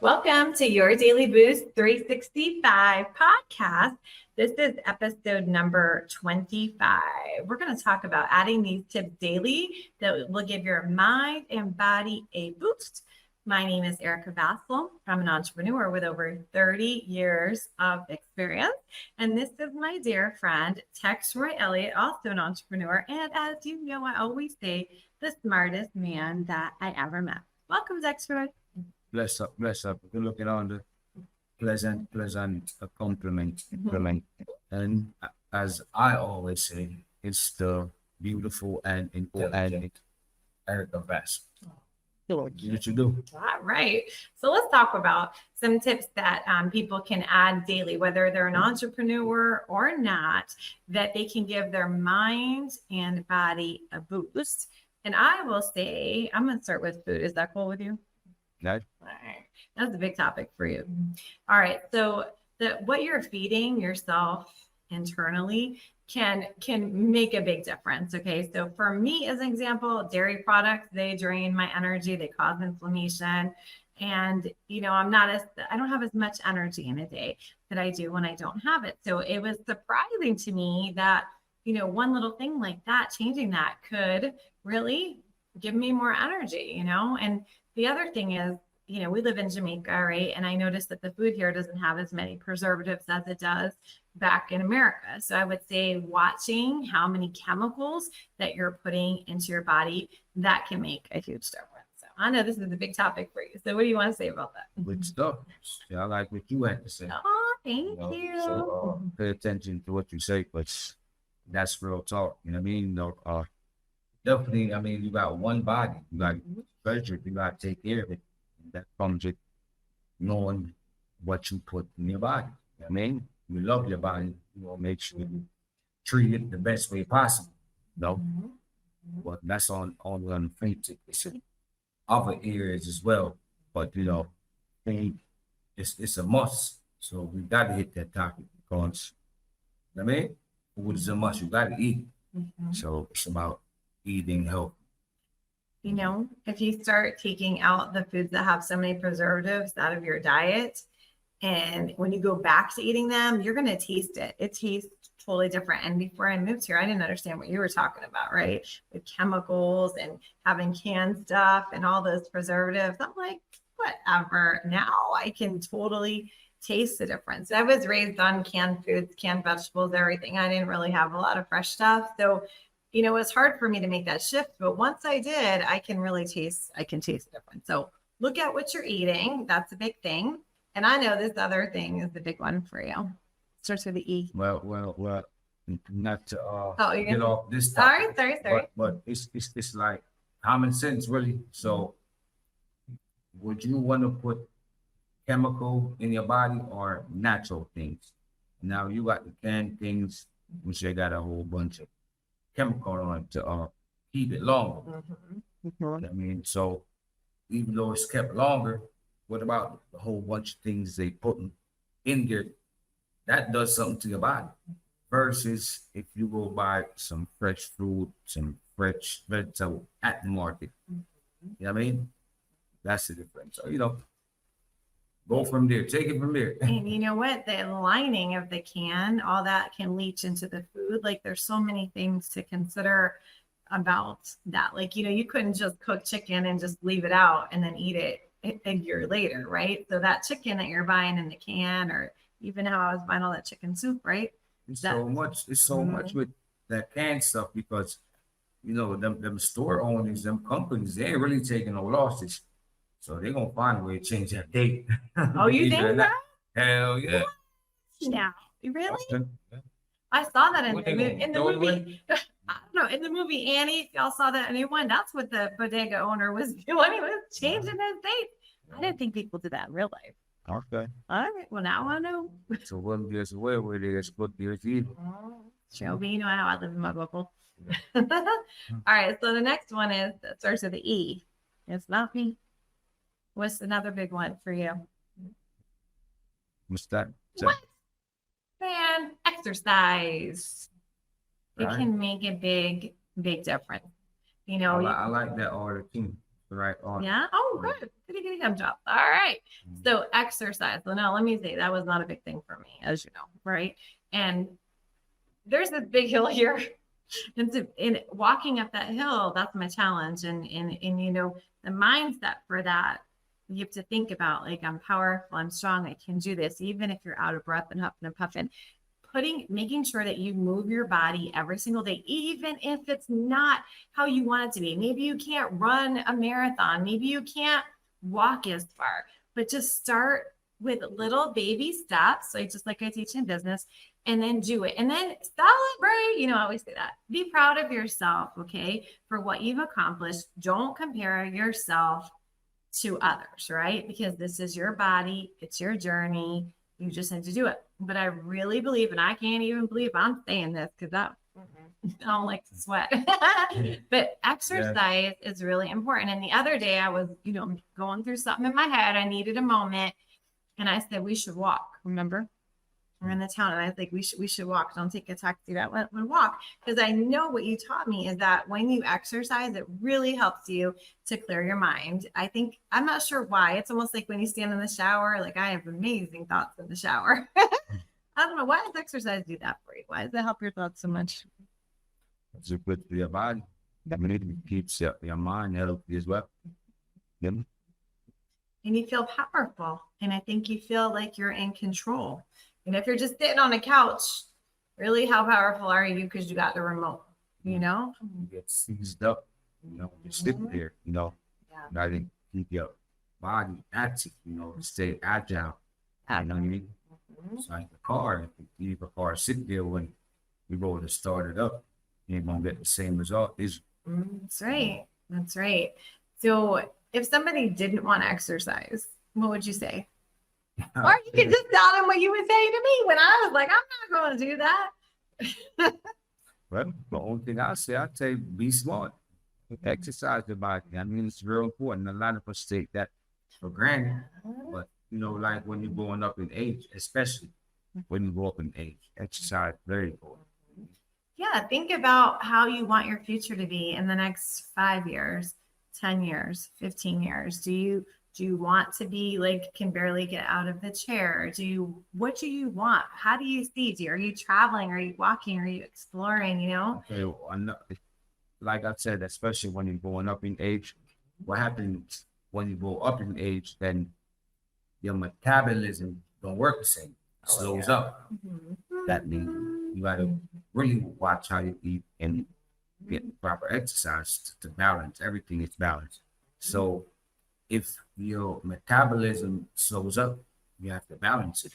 Welcome to your Daily Boost 365 podcast. This is episode number 25. We're going to talk about adding these tips daily that will give your mind and body a boost. My name is Erica Vassell. I'm an entrepreneur with over 30 years of experience. And this is my dear friend, Tex Roy Elliott, also an entrepreneur. And as you know, I always say, the smartest man that I ever met. Welcome, Tex Roy. Bless up. We're looking on the pleasant compliment. And as I always say, it's the beautiful and important Erica Vassell. What you do? All right. So let's talk about some tips that people can add daily, whether they're an entrepreneur or not, that they can give their mind and body a boost. And I will say, I'm going to start with food. Is that cool with you? No. All right. That's a big topic for you. All right. So what you're feeding yourself internally can make a big difference. Okay. So for me, as an example, dairy products, they drain my energy, they cause inflammation. And, I don't have as much energy in a day that I do when I don't have it. So it was surprising to me that, one little thing like that, changing that could really give me more energy, and the other thing is, we live in Jamaica, right? And I noticed that the food here doesn't have as many preservatives as it does back in America. So I would say watching how many chemicals that you're putting into your body, that can make a huge difference. So I know this is a big topic for you. So what do you want to say about that? Good stuff. Yeah, I like what you had to say. Oh, thank you. So pay attention to what you say, but that's real talk. You know what I mean? Definitely, you got one body. You got treasure. You got to take care of it. And that comes with knowing what you put in your body. You know what I mean? You love your body. You want to make sure you treat it the best way possible. No? But that's on the faith. It's in other areas as well. But, faith, it's a must. So we got to hit that topic because, food is a must. You got to eat. So it's about eating healthy. If you start taking out the foods that have so many preservatives out of your diet, and when you go back to eating them, you're going to taste it. It tastes totally different. And before I moved here, I didn't understand what you were talking about, right? With chemicals and having canned stuff and all those preservatives. I'm like, whatever. Now I can totally taste the difference. I was raised on canned foods, canned vegetables, everything. I didn't really have a lot of fresh stuff. So it's hard for me to make that shift, but once I did, I can taste the difference. So look at what you're eating. That's a big thing. And I know this other thing is the big one for you. Starts with the E. Well, not to get off this topic. Sorry. But it's like common sense, really. So would you want to put chemical in your body or natural things? Now you got the canned things, which they got a whole bunch of chemical on to keep it longer. So even though it's kept longer, what about the whole bunch of things they put in there? That does something to your body. Versus if you go buy some fresh fruit, some fresh vegetable at the market. You know what I mean? That's the difference. So, go from there. Take it from there. And you know what? The lining of the can, all that can leach into the food. Like there's so many things to consider about that. Like, you couldn't just cook chicken and just leave it out and then eat it a year later, right? So that chicken that you're buying in the can, or even how I was buying all that chicken soup, right? It's so much with that canned stuff because, them store owners, them companies, they ain't really taking no losses. So they're going to find a way to change that date. Oh, you think that? Hell yeah. No, really? I saw that in the movie. I don't know, in the movie Annie, if y'all saw that new one, that's what the bodega owner was doing. He was changing his dates. I didn't think people did that in real life. Okay. All right. Well, now I know. So one gets away with it, it's good to eat. Shelby, you know how I live in my bubble. All right. So the next one starts with the E. It's not me. What's another big one for you? What's that? What? Man, exercise. It Right. can make a big difference. You know, I like that order too. The right order. yeah. Oh, good. Goody gum job. All right. So exercise. So now let me say that was not a big thing for me, as you know, right? And there's this big hill here. And so in walking up that hill, that's my challenge. And you know, the mindset for that, you have to think about like I'm powerful, I'm strong, I can do this, even if you're out of breath and huffing and puffing. Making sure that you move your body every single day, even if it's not how you want it to be. Maybe you can't run a marathon, maybe you can't walk as far, but just start with little baby steps. So just like I teach in business, and then do it. And then celebrate. You know, I always say that. Be proud of yourself, okay, for what you've accomplished. Don't compare yourself to others, right? Because this is your body, it's your journey. You just need to do it. But I really believe, and I can't even believe I'm saying this because I don't like to sweat. But exercise is really important. And the other day I was, you know, going through something in my head. I needed a moment. And I said, we should walk. Remember? We're in the town. And I was like, we should walk. Don't take a taxi. That went walk. Because I know what you taught me is that when you exercise, it really helps you to clear your mind. I think, I'm not sure why. It's almost like when you stand in the shower, like I have amazing thoughts in the shower. I don't know. Why does exercise do that for you? Why does it help your thoughts so much? It's good for your body. I mean, it keeps your mind healthy as well. Yeah. And you feel powerful. And I think you feel like you're in control. And if you're just sitting on a couch, really, how powerful are you? Because you got the remote, you know? You get seized up, you know, you're sitting there, you know. Yeah. I think keep your body active, you know, stay agile. You know what I mean? It's like the car. If you leave a car sit there when we roll to start it up, you ain't gonna get the same result. That's right. That's right. So if somebody didn't want to exercise, what would you say? Or you could just tell them what you would say to me when I was like, I'm not going to do that. Well, the only thing I'd say be smart. Exercise your body. I mean, it's real important. A lot of us take that for granted. But, you know, like when you're going up in age, especially when you go up in age, exercise very important. Yeah, think about how you want your future to be in the next 5 years, 10 years, 15 years. Do you want to be like can barely get out of the chair? What do you want? How do you see? Are you traveling? Are you walking? Are you exploring? You know? Okay, like I said, especially when you're going up in age, what happens when you go up in age, then your metabolism don't work the same. It slows up. That means you gotta really watch how you eat and get proper exercise to balance. Everything is balanced. So if your metabolism slows up, you have to balance it.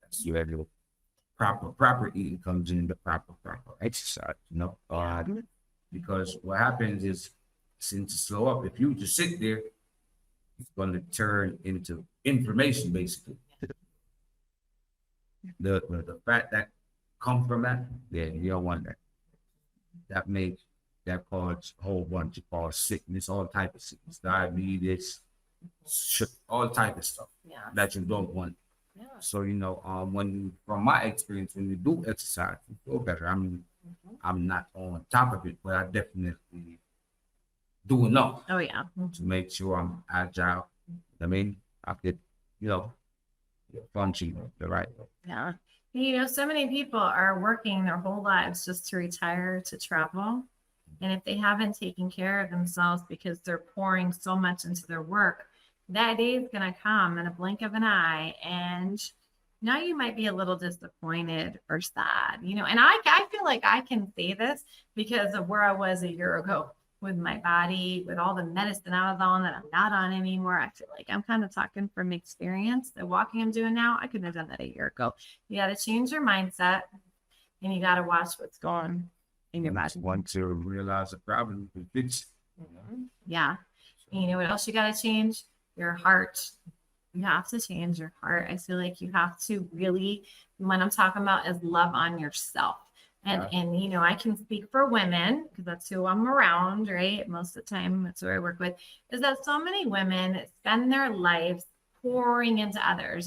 That's where the proper eating comes in, the proper exercise, you know. Because what happens is, since it slow up, if you just sit there, it's going to turn into inflammation, basically. The fat that come from that, yeah, you don't want that. That causes a whole bunch of sickness, all type of sickness, diabetes, all type of stuff that you don't want. Yeah. So, you know, from my experience, when you do exercise, you feel better. I mean, I'm not on top of it, but I definitely do enough. Oh, yeah. To make sure I'm agile. I mean, I could, you know, function the right way. Yeah. You know, so many people are working their whole lives just to retire, to travel. And if they haven't taken care of themselves because they're pouring so much into their work, that day is going to come in a blink of an eye. And now you might be a little disappointed or sad, you know, and I feel like I can say this because of where I was a year ago with my body, with all the medicine I was on that I'm not on anymore. I feel like I'm kind of talking from experience. The walking I'm doing now, I couldn't have done that a year ago. You got to change your mindset and you got to watch what's going on in your body. Once you realize the problem, you can fix it. Yeah. And you know what else you got to change? Your heart. You have to change your heart. I feel like you have to really, what I'm talking about is love on yourself. And you know, I can speak for women because that's who I'm around, right? Most of the time, that's who I work with, is that so many women spend their lives pouring into others,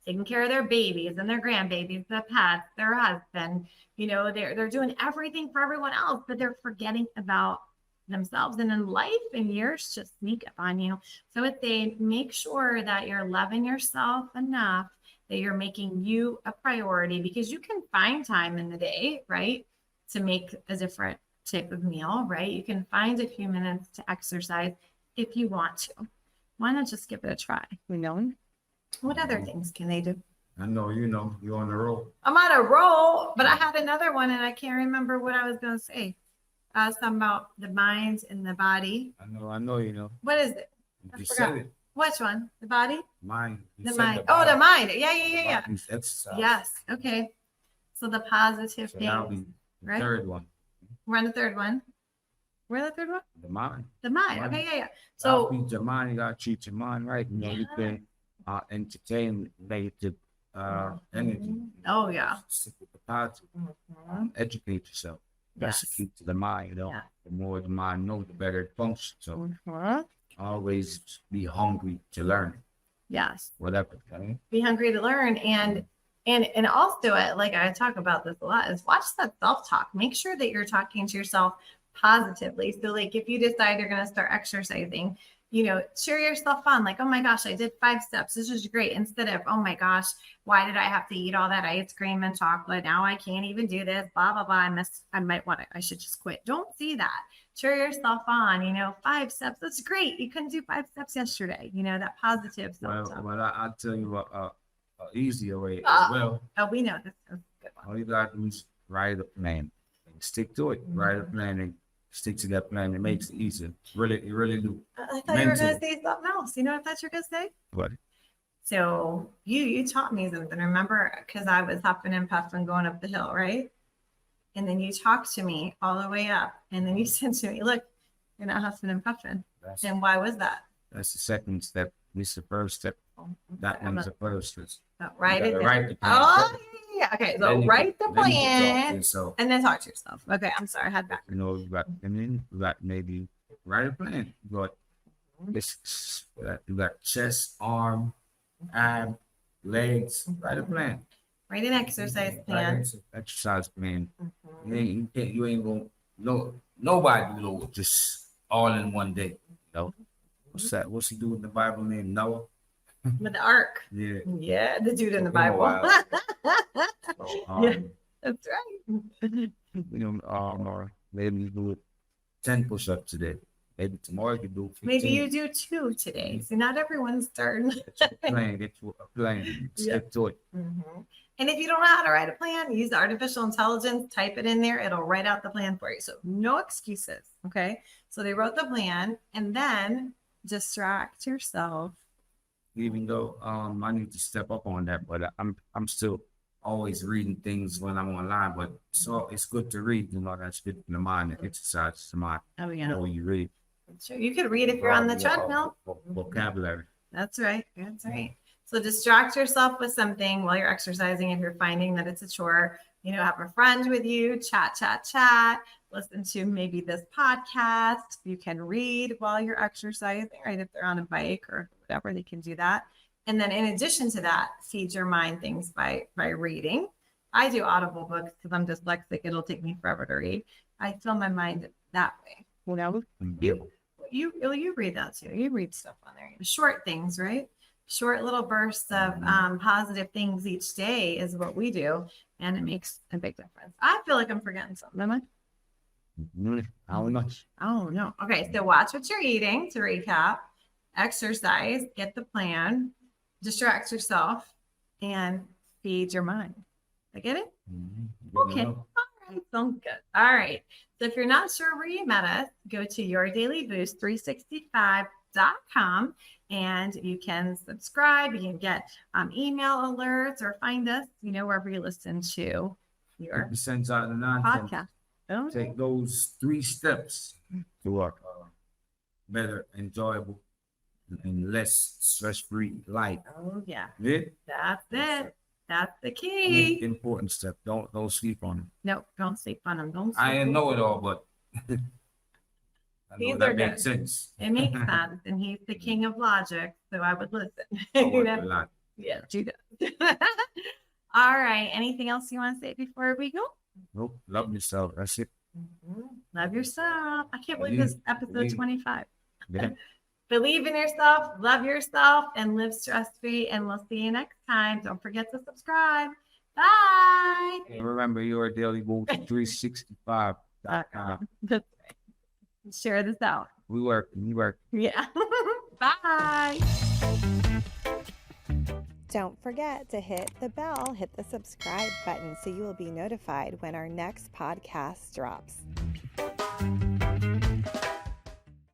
taking care of their babies and their grandbabies, the pets, their husband, they're doing everything for everyone else, but they're forgetting about themselves. And in life and years just sneak up on you. So if they make sure that you're loving yourself enough, that you're making you a priority, because you can find time in the day, right, to make a different type of meal, right? You can find a few minutes to exercise if you want to. Why not just give it a try? What other things can they do? I know, you're on the road. I'm on a roll, but I had another one and I can't remember what I was going to say. Something about the mind and the body. I know. What is it? You said it. Which one? The body? Mind. You The said mind. body. The mind. Yeah. Body's exercise. Yes. Okay. So the positive So that'll things. be the right? third one. We're on the third one. Where's the third one? The mind. The mind. Mind. Okay. Yeah. So So feed your mind. You gotta treat your mind right. You can entertain negative energy. Oh, yeah. Stick with the positive. Educate yourself. That's the Yes. key to the mind. Yeah. The more the mind knows, the better it functions. So Mhm. always be hungry to learn. Yes. Whatever. Okay? Be hungry to learn, and also like I talk about this a lot, is watch that self-talk. Make sure that you're talking to yourself positively. So like if you decide you're going to start exercising, cheer yourself on, like, oh my gosh, I did 5 steps, this is great, instead of, oh my gosh, why did I have to eat all that ice cream and chocolate, now I can't even do this, blah blah blah, I should just quit. Don't see that. Cheer yourself on. 5 steps, that's great, you couldn't do 5 steps yesterday. That positive self-talk. Well, I'll tell you a easier way as Oh. well. Oh, we know this is a good one. All you gotta do is write a plan and stick to it. Write a plan and stick to that plan. It makes it easier. It really do. I thought you were going to Mentally. say something else. You know what I thought you were going to say? What? So you taught me something. Remember, because I was huffing and puffing going up the hill, right? And then you talked to me all the way up, and then you said to me, "Look, you're not huffing and puffing." And why was that? That's the second step. This is the first step. That one's the first. Write it down. Write the plan. Oh, yeah. Okay, so write the then you can talk to plan yourself. and then talk to yourself. Okay, I'm sorry, I had back. You got maybe write a plan. You got this. You got chest, arm, ab, legs. Write a plan. Write an exercise plan. Exercise plan. Mhm. You ain't gonna nobody do it just all in one day. What's that? What's he do in the Bible named Noah? With the ark. Yeah. Yeah, the dude in the Took him a Bible. while. Yeah. That's right. Or maybe you do 10 push-ups today. Maybe tomorrow you do 15. Maybe you do 2 today. So not everyone's starting. Get you a plan. Stick to it. Mhm. And if you don't know how to write a plan, use artificial intelligence, type it in there, it'll write out the plan for you. So no excuses. Okay. So they wrote the plan, and then distract yourself. Even though I need to step up on that, but I'm still always reading things when I'm online. But so it's good to read. That's good for the mind. It exercises the mind. Oh, You know, you read. Sure. You could read if you're on the treadmill. Vocabulary. That's right. That's right. So distract yourself with something while you're exercising. If you're finding that it's a chore, have a friend with you, chat, listen to maybe this podcast. You can read while you're exercising, right? If they're on a bike or whatever, they can do that. And then in addition to that, feed your mind things by reading. I do Audible books because I'm dyslexic. It'll take me forever to read. I fill my mind that way. You read that too. You read stuff on there. Short things, right? Short little bursts of positive things each day is what we do, and it makes a big difference. I feel like I'm forgetting something. Am I? I don't know. Oh no. Okay, so watch what you're eating to recap. Exercise, get the plan, distract yourself, and feed your mind. I get it? Okay. All right. Sounds good. All right. So if you're not sure where you met us, go to yourdailyboost365.com and you can subscribe. You can get email alerts or find us, wherever you listen to your 50% out of the nonsense. podcast. Oh, Take those 3 steps to a better, enjoyable, and less stress-free life. oh yeah. Yeah? That's it. That's the Make key. important step. Don't sleep on it. No, don't sleep on them. Don't sleep. I ain't know it all, but I know These that are makes good. sense. It makes sense, and he's the king of logic, so I would listen. I You work know? a lot. Yes, you do. All right. Anything else you want to say before we go? Nope, love yourself. That's it. Love yourself. I can't believe Believe- this episode believe- 25. Yeah. Believe in yourself, love yourself, and live stress free. And we'll see you next time. Don't forget to subscribe. Bye. And remember, your daily boost 365. That's right. Share this out. We work. Yeah. Bye. Don't forget to hit the bell, hit the subscribe button so you will be notified when our next podcast drops.